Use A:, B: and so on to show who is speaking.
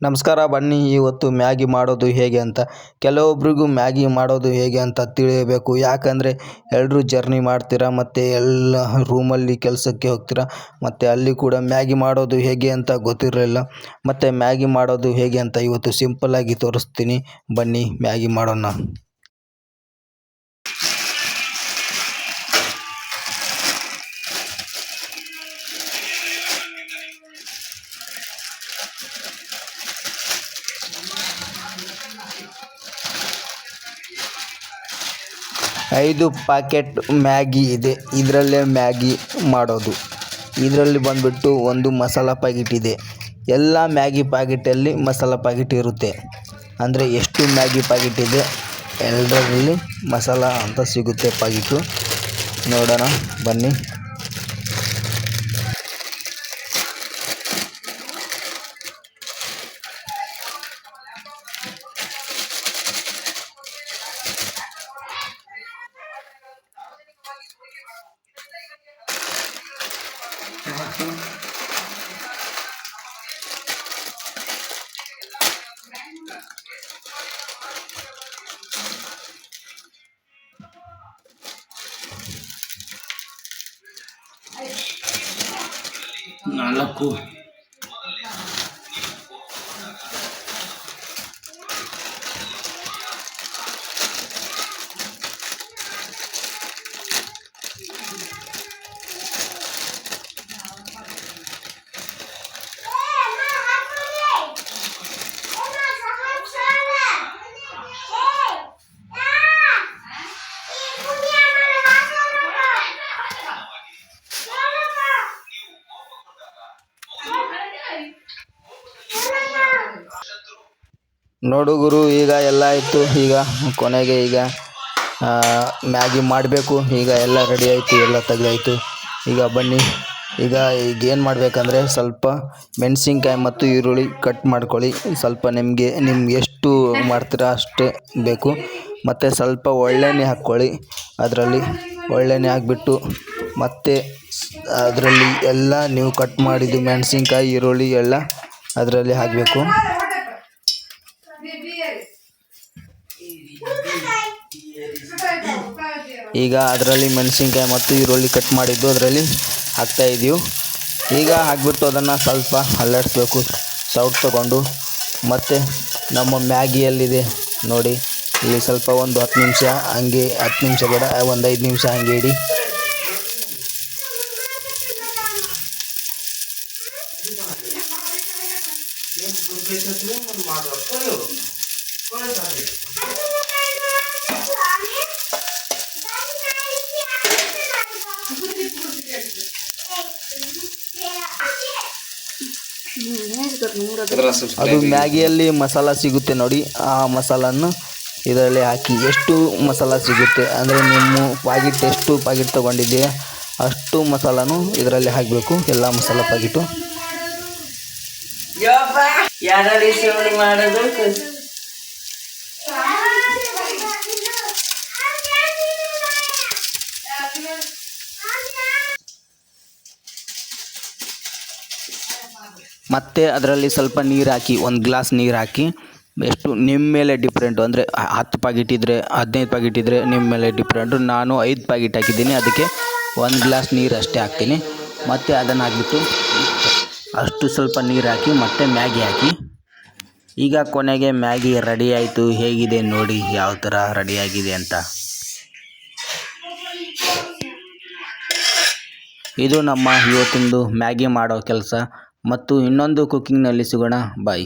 A: ನಮಸ್ಕಾರ. ಬನ್ನಿ ಇವತ್ತು ಮ್ಯಾಗಿ ಮಾಡೋದು ಹೇಗೆ ಅಂತ. ಕೆಲವೊಬ್ರಿಗೂ ಮ್ಯಾಗಿ ಮಾಡೋದು ಹೇಗೆ ಅಂತ ತಿಳಿಯಬೇಕು. ಯಾಕಂದರೆ ಎಲ್ಲರೂ ಜರ್ನಿ ಮಾಡ್ತೀರಾ ಮತ್ತು ಎಲ್ಲ ರೂಮಲ್ಲಿ ಕೆಲಸಕ್ಕೆ ಹೋಗ್ತೀರಾ ಮತ್ತು ಅಲ್ಲಿ ಕೂಡ ಮ್ಯಾಗಿ ಮಾಡೋದು ಹೇಗೆ ಅಂತ ಗೊತ್ತಿರಲಿಲ್ಲ. ಮತ್ತು ಮ್ಯಾಗಿ ಮಾಡೋದು ಹೇಗೆ ಅಂತ ಇವತ್ತು ಸಿಂಪಲ್ಲಾಗಿ ತೋರಿಸ್ತೀನಿ. ಬನ್ನಿ ಮ್ಯಾಗಿ ಮಾಡೋಣ. ಐದು ಪ್ಯಾಕೆಟ್ ಮ್ಯಾಗಿ ಇದೆ. ಇದರಲ್ಲೇ ಮ್ಯಾಗಿ ಮಾಡೋದು. ಇದರಲ್ಲಿ ಬಂದುಬಿಟ್ಟು ಒಂದು ಮಸಾಲ ಪ್ಯಾಕೆಟ್ ಇದೆ. ಎಲ್ಲ ಮ್ಯಾಗಿ ಪ್ಯಾಕೆಟಲ್ಲಿ ಮಸಾಲ ಪ್ಯಾಕೆಟ್ ಇರುತ್ತೆ. ಅಂದರೆ ಎಷ್ಟು ಮ್ಯಾಗಿ ಪ್ಯಾಕೆಟ್ ಇದೆ ಎಲ್ಲದರಲ್ಲಿ ಮಸಾಲ ಅಂತ ಸಿಗುತ್ತೆ ಪ್ಯಾಕೆಟು. ನೋಡೋಣ ಬನ್ನಿ. ನಾಲ್ಕು ನೋಡು ಗುರು, ಈಗ ಎಲ್ಲ ಆಯಿತು. ಈಗ ಕೊನೆಗೆ ಈಗ ಮ್ಯಾಗಿ ಮಾಡಬೇಕು. ಈಗ ಎಲ್ಲ ರೆಡಿ ಆಯಿತು, ಎಲ್ಲ ತೆಗೆದಾಯಿತು. ಈಗ ಬನ್ನಿ. ಏನು ಮಾಡಬೇಕಂದ್ರೆ ಸ್ವಲ್ಪ ಮೆಣಸಿನ್ಕಾಯಿ ಮತ್ತು ಈರುಳ್ಳಿ ಕಟ್ ಮಾಡ್ಕೊಳ್ಳಿ. ಸ್ವಲ್ಪ ನಿಮಗೆ ಎಷ್ಟು ಮಾಡ್ತೀರಾ ಅಷ್ಟೇ ಬೇಕು. ಮತ್ತು ಸ್ವಲ್ಪ ಒಳ್ಳೆಣ್ಣೆ ಹಾಕ್ಕೊಳ್ಳಿ. ಅದರಲ್ಲಿ ಒಳ್ಳೆಣ್ಣೆ ಹಾಕ್ಬಿಟ್ಟು ಮತ್ತು ಅದರಲ್ಲಿ ಎಲ್ಲ ನೀವು ಕಟ್ ಮಾಡಿದ್ದು ಮೆಣಸಿನ್ಕಾಯಿ ಈರುಳ್ಳಿ ಎಲ್ಲ ಅದರಲ್ಲಿ ಹಾಕಬೇಕು. ಈಗ ಅದರಲ್ಲಿ ಮೆಣಸಿನ್ಕಾಯಿ ಮತ್ತು ಈರುಳ್ಳಿ ಕಟ್ ಮಾಡಿದ್ದು ಅದರಲ್ಲಿ ಹಾಕ್ತಾಯಿದ್ದೀವಿ. ಈಗ ಹಾಕ್ಬಿಟ್ಟು ಅದನ್ನು ಸ್ವಲ್ಪ ಅಲ್ಲಾಡಿಸ್ಬೇಕು ಸೌಟ್ ತಗೊಂಡು. ಮತ್ತು ನಮ್ಮ ಮ್ಯಾಗಿಯಲ್ಲಿದೆ ನೋಡಿ, ಇಲ್ಲಿ ಸ್ವಲ್ಪ ಒಂದು 10 ನಿಮಿಷ ಹಂಗೆ, 10 ನಿಮಿಷ ಬೇಡ, ಒಂದು 5 ನಿಮಿಷ ಹಂಗೆ ಇಡಿ. ಅದು ಮ್ಯಾಗಿಯಲ್ಲಿ ಮಸಾಲ ಸಿಗುತ್ತೆ ನೋಡಿ, ಆ ಮಸಾಲನ್ನು ಇದರಲ್ಲಿ ಹಾಕಿ. ಎಷ್ಟು ಮಸಾಲ ಸಿಗುತ್ತೆ ಅಂದರೆ ನಿಮ್ಮ ಪ್ಯಾಕೆಟ್ ಎಷ್ಟು ಪ್ಯಾಕೆಟ್ ತೊಗೊಂಡಿದ್ದೀಯ ಅಷ್ಟು ಮಸಾಲನೂ ಇದರಲ್ಲಿ ಹಾಕಬೇಕು, ಎಲ್ಲ ಮಸಾಲ ಪ್ಯಾಕೆಟು. ಮತ್ತು ಅದರಲ್ಲಿ ಸ್ವಲ್ಪ ನೀರು ಹಾಕಿ, 1 ಗ್ಲಾಸ್ ನೀರು ಹಾಕಿ. ಎಷ್ಟು ನಿಮ್ಮ ಮೇಲೆ ಡಿಪ್ರೆಂಟು, ಅಂದರೆ 10 ಪ್ಯಾಕೆಟ್ ಇದ್ದರೆ 15 ಪ್ಯಾಕೆಟ್ ಇದ್ದರೆ ನಿಮ್ಮ ಮೇಲೆ ಡಿಪ್ರೆಂಟು. ನಾನು 5 ಪ್ಯಾಕೆಟ್ ಹಾಕಿದ್ದೀನಿ, ಅದಕ್ಕೆ 1 ಗ್ಲಾಸ್ ನೀರು ಅಷ್ಟೇ ಹಾಕ್ತೀನಿ. ಮತ್ತು ಅದನ್ನು ಹಾಕಿಬಿಟ್ಟು ಅಷ್ಟು ಸ್ವಲ್ಪ ನೀರು ಹಾಕಿ ಮತ್ತು ಮ್ಯಾಗಿ ಹಾಕಿ. ಈಗ ಕೊನೆಗೆ ಮ್ಯಾಗಿ ರೆಡಿ ಆಯಿತು. ಹೇಗಿದೆ ನೋಡಿ ಯಾವ ಥರ ರೆಡಿಯಾಗಿದೆ ಅಂತ. ಇದು ನಮ್ಮ ಇವತ್ತಿಂದು ಮ್ಯಾಗಿ ಮಾಡೋ ಕೆಲಸ. ಮತ್ತು ಇನ್ನೊಂದು ಕುಕ್ಕಿಂಗ್ನಲ್ಲಿ ಸಿಗೋಣ. ಬಾಯ್.